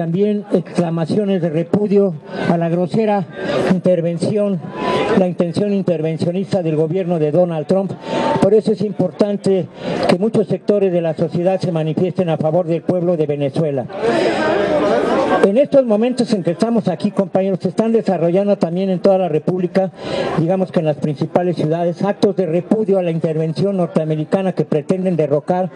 también exclamaciones de repudio a la grosera intervención, la intención intervencionista del gobierno de Donald Trump. Por eso es importante que muchos sectores de la sociedad se manifiesten a favor del pueblo de Venezuela. En estos momentos en que estamos aquí, compañeros, se están desarrollando también en toda la República, digamos que en las principales ciudades, actos de repudio a la intervención norteamericana que pretenden derrocar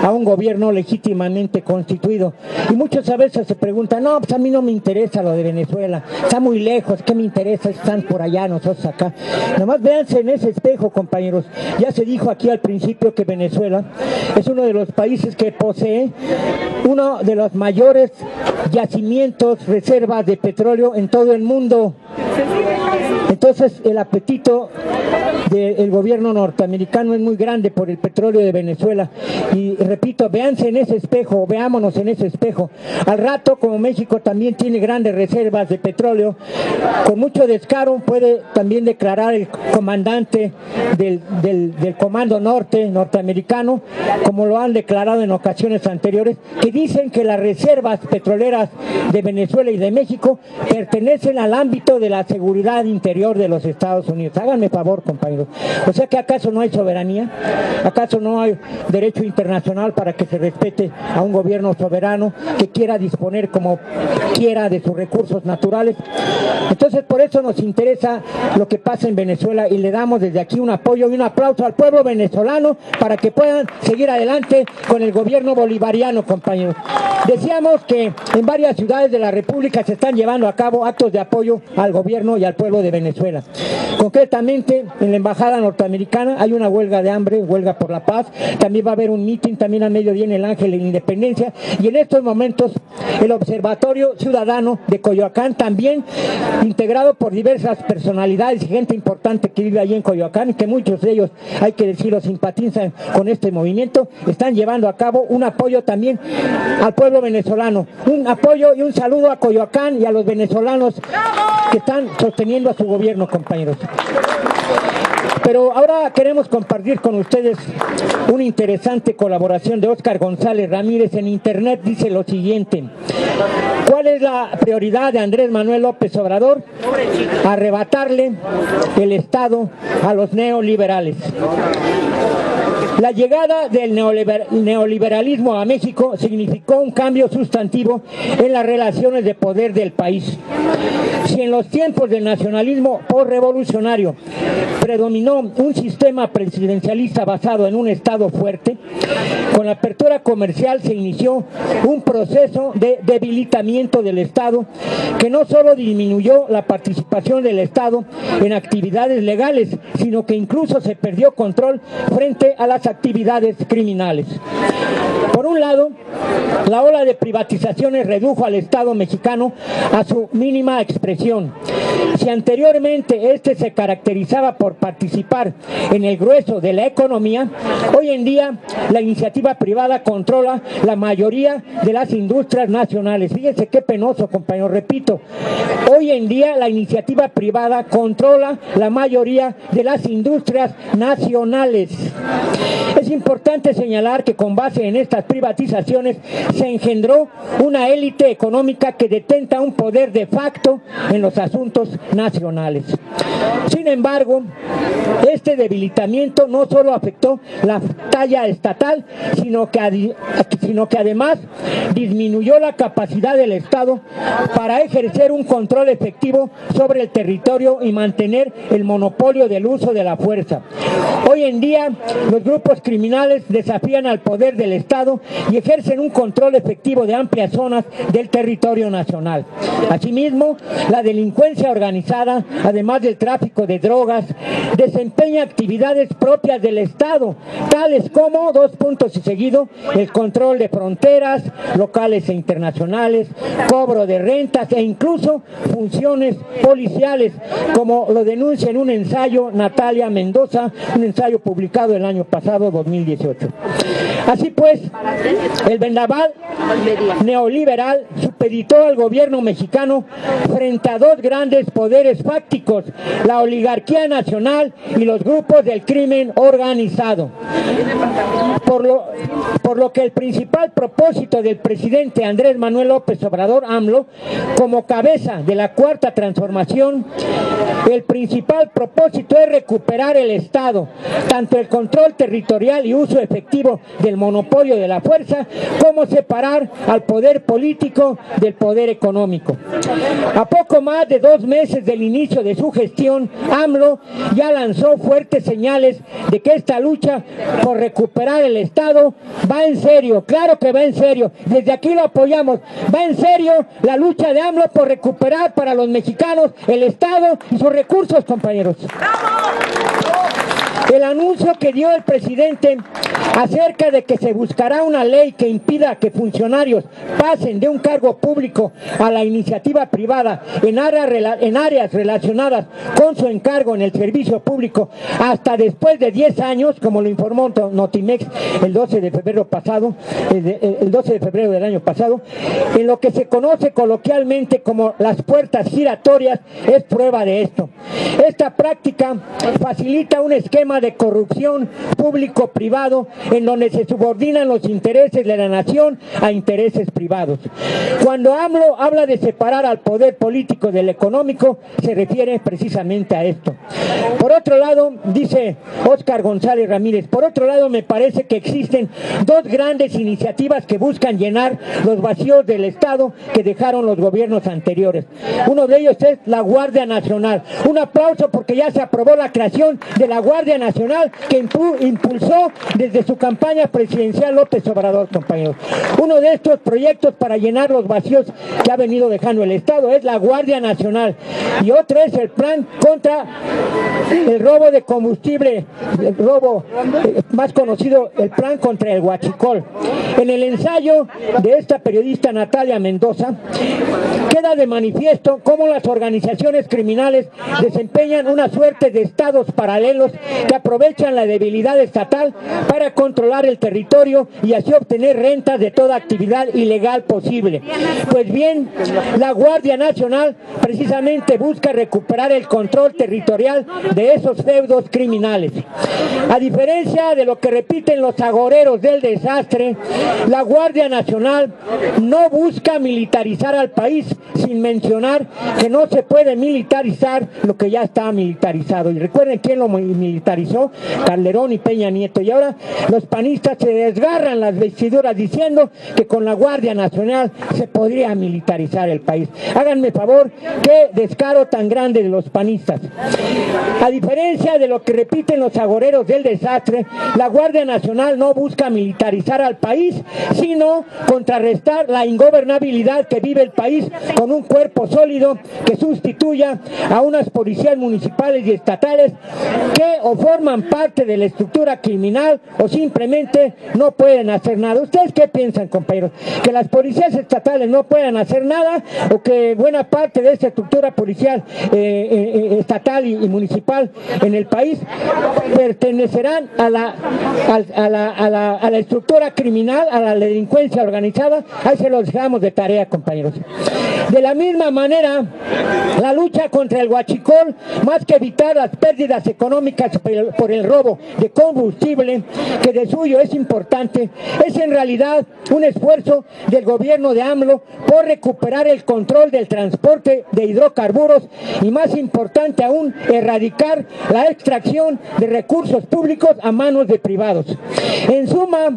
a un gobierno legítimamente constituido. Y muchos a veces se preguntan, no, pues a mí no me interesa lo de Venezuela, está muy lejos, ¿qué me interesa? Están por allá, nosotros acá. Nomás véanse en ese espejo, compañeros. Ya se dijo aquí al principio que Venezuela es uno de los países que posee uno de los mayores yacimientos, reservas de petróleo en todo el mundo. Entonces el apetito del gobierno norteamericano es muy grande por el petróleo de Venezuela. Y repito, véanse en ese espejo, veámonos en ese espejo. Al rato, como México también tiene grandes reservas de petróleo, con mucho descaro puede también declarar el comandante del Comando Norte norteamericano, como lo han declarado en ocasiones anteriores, que dicen que las reservas petroleras de Venezuela y de México pertenecen al ámbito de la seguridad interior de los Estados Unidos. Háganme favor, compañeros. O sea que ¿acaso no hay soberanía? ¿Acaso no hay derecho internacional para que se respete a un gobierno soberano que quiera disponer como quiera de sus recursos naturales? Entonces por eso nos interesa lo que pasa en Venezuela y le damos desde aquí un apoyo y un aplauso al pueblo venezolano para que puedan seguir adelante con el gobierno bolivariano, compañeros. Decíamos que en varias ciudades de la República se están llevando a cabo actos de apoyo al gobierno y al pueblo de Venezuela. Concretamente, en la embajada norteamericana hay una huelga de hambre, huelga por la paz. También va a haber un mitin también a mediodía en el Ángel de la Independencia. Y en estos momentos el Observatorio Ciudadano de Coyoacán, también integrado por diversas personalidades y gente importante que vive allí en Coyoacán, y que muchos de ellos, hay que decirlo, simpatizan con este movimiento, están llevando a cabo un apoyo también al pueblo venezolano. Un apoyo y un saludo a Coyoacán y a los venezolanos que están sosteniendo a su gobierno, compañeros. Pero ahora queremos compartir con ustedes una interesante colaboración de Óscar González Ramírez en internet. Dice lo siguiente: ¿cuál es la prioridad de Andrés Manuel López Obrador? Arrebatarle el Estado a los neoliberales. La llegada del neoliberalismo a México significó un cambio sustantivo en las relaciones de poder del país. Si en los tiempos del nacionalismo postrevolucionario predominó un sistema presidencialista basado en un Estado fuerte, con la apertura comercial se inició un proceso de debilitamiento del Estado que no solo disminuyó la participación del Estado en actividades legales, sino que incluso se perdió control frente a las actividades criminales. Por un lado, la ola de privatizaciones redujo al Estado mexicano a su mínima expresión. Si anteriormente este se caracterizaba por participar en el grueso de la economía, hoy en día la iniciativa privada controla la mayoría de las industrias nacionales. Fíjense qué penoso, compañero, repito, hoy en día la iniciativa privada controla la mayoría de las industrias nacionales. Es importante señalar que con base en estas privatizaciones se engendró una élite económica que detenta un poder de facto en los asuntos nacionales. Sin embargo, este debilitamiento no solo afectó la talla estatal, sino que además disminuyó la capacidad del Estado para ejercer un control efectivo sobre el territorio y mantener el monopolio del uso de la fuerza. Hoy en día, los grupos criminales desafían al poder del Estado y ejercen un control efectivo de amplias zonas del territorio nacional. Asimismo, la delincuencia organizada, además del tráfico de drogas, desempeña actividades propias del Estado, tales como, dos puntos y seguido, el control de fronteras locales e internacionales, cobro de rentas e incluso funciones policiales, como lo denuncia en un ensayo Natalia Mendoza, un ensayo publicado el año pasado, 2018. Así pues, el vendaval neoliberal supone supeditó al gobierno mexicano frente a dos grandes poderes fácticos, la oligarquía nacional y los grupos del crimen organizado. Por lo que el principal propósito del presidente Andrés Manuel López Obrador, AMLO, como cabeza de la Cuarta Transformación, el principal propósito es recuperar el Estado, tanto el control territorial y uso efectivo del monopolio de la fuerza, como separar al poder político del poder económico. A poco más de 2 meses del inicio de su gestión, AMLO ya lanzó fuertes señales de que esta lucha por recuperar el Estado va en serio. Claro que va en serio, desde aquí lo apoyamos. Va en serio la lucha de AMLO por recuperar para los mexicanos el Estado y sus recursos, compañeros. El anuncio que dio el presidente acerca de que se buscará una ley que impida que funcionarios pasen de un cargo público a la iniciativa privada en áreas relacionadas con su encargo en el servicio público hasta después de 10 años, como lo informó Notimex el 12 de febrero pasado, el 12 de febrero del año pasado, en lo que se conoce coloquialmente como las puertas giratorias, es prueba de esto. Esta práctica facilita un esquema de corrupción público-privado en donde se subordinan los intereses de la nación a intereses privados. Cuando AMLO habla de separar al poder político del económico, se refiere precisamente a esto. Por otro lado, dice Óscar González Ramírez, por otro lado me parece que existen dos grandes iniciativas que buscan llenar los vacíos del Estado que dejaron los gobiernos anteriores. Uno de ellos es la Guardia Nacional. Un aplauso porque ya se aprobó la creación de la Guardia Nacional que impulsó desde su campaña presidencial López Obrador, compañeros. Uno de estos proyectos para llenar los vacíos que ha venido dejando el Estado es la Guardia Nacional, y otro es el plan contra el robo de combustible, el robo más conocido, el plan contra el huachicol. En el ensayo de esta periodista Natalia Mendoza queda de manifiesto cómo las organizaciones criminales desempeñan una suerte de estados paralelos que aprovechan la debilidad estatal para controlar el territorio y así obtener rentas de toda actividad ilegal posible. Pues bien, la Guardia Nacional precisamente busca recuperar el control territorial de esos feudos criminales. A diferencia de lo que repiten los agoreros del desastre, la Guardia Nacional no busca militarizar al país, sin mencionar que no se puede militarizar lo que ya está militarizado. Y recuerden quién lo militarizó: Calderón y Peña Nieto. Y ahora los panistas se desgarran las vestiduras diciendo que con la Guardia Nacional se podría militarizar el país. Háganme favor, qué descaro tan grande de los panistas. A diferencia de lo que repiten los agoreros del desastre, la Guardia Nacional no busca militarizar al país, sino contrarrestar la ingobernabilidad que vive el país con un cuerpo sólido que sustituya a unas policías municipales y estatales que o forman parte de la estructura criminal o simplemente no pueden hacer nada. ¿Ustedes qué piensan, compañeros? ¿Que las policías estatales no puedan hacer nada o que buena parte de esta estructura policial estatal y municipal en el país pertenecerán a la estructura criminal, a la delincuencia organizada? Ahí se los dejamos de tarea, compañeros. De la misma manera, la lucha contra el huachicol, más que evitar las pérdidas económicas por el robo de combustible, que de suyo es importante, es en realidad un esfuerzo del gobierno de AMLO por recuperar el control del transporte de hidrocarburos y, más importante aún, erradicar la extracción de recursos públicos a manos de privados. En suma,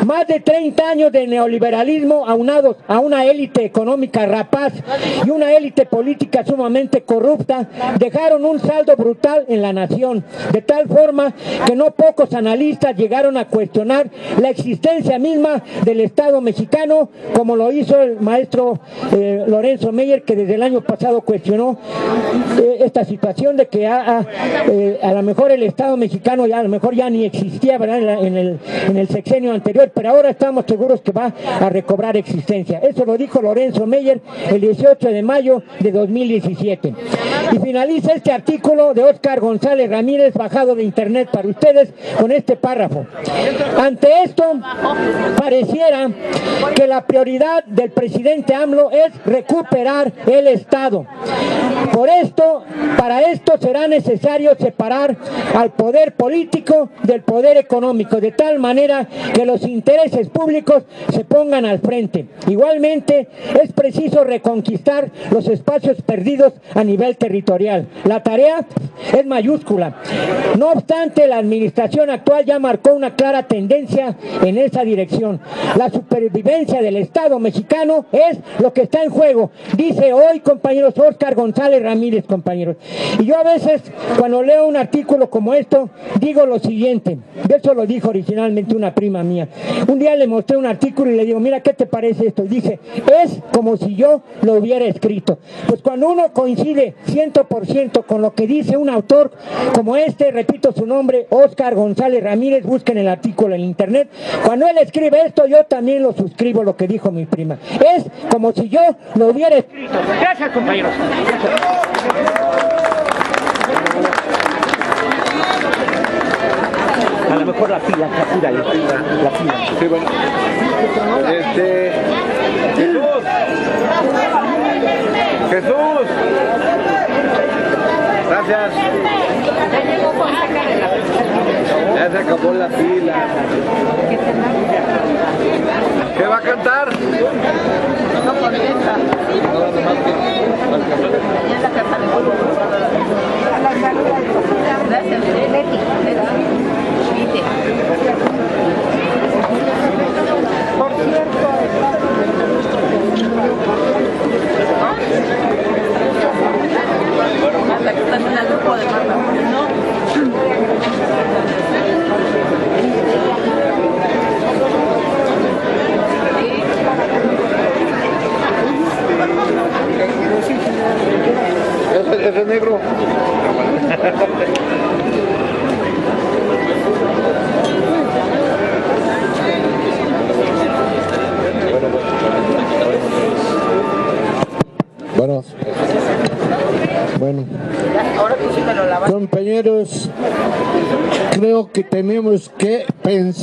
más de 30 años de neoliberalismo aunados a una élite económica rapaz y una élite política sumamente corrupta dejaron un saldo brutal en la nación, de tal forma que no pocos analistas llegaron a cuestionar la existencia misma del Estado mexicano, como lo hizo el maestro Lorenzo Meyer, que desde el año pasado cuestionó esta situación de que a lo mejor el Estado mexicano ya a lo mejor ya ni existía, ¿verdad?, en el sexenio anterior, pero ahora estamos seguros que va a recobrar existencia. Eso lo dijo Lorenzo Meyer el 18 de mayo de 2017. Y finaliza este artículo de Óscar González Ramírez, bajado de internet para ustedes, con este párrafo. Ante esto, pareciera que la prioridad del presidente AMLO es recuperar el Estado. Para esto será necesario separar al poder político del poder económico, de tal manera que los intereses públicos se pongan al frente. Igualmente, es preciso reconquistar los espacios perdidos a nivel territorial. La tarea es mayúscula. No obstante, la administración actual ya marcó una clara tendencia en esa dirección. La supervivencia del Estado mexicano es lo que está en juego, dice hoy, compañeros, Óscar González Ramírez, compañeros. Y yo a veces, cuando leo un artículo como esto, digo lo siguiente. Eso lo dijo originalmente una prima mía. Un día le mostré un artículo y le digo, mira, ¿qué te parece esto? Y dice, es como si yo lo hubiera escrito. Pues cuando uno coincide 100% con lo que dice un autor como este, repito su nombre, Óscar González Ramírez, busquen el artículo en internet. Cuando él escribe esto, yo también lo suscribo, lo que dijo mi prima. Es como si yo lo hubiera escrito. Gracias, compañeros. A lo mejor la fila. Sí, bueno. Jesús. Gracias. Ya se acabó la fila. ¿Qué va a cantar? No, por esta. Gracias, Leti. Por cierto, hasta que están en el grupo de Marta. Ese es negro. Bueno, compañeros, creo que tenemos que pensar.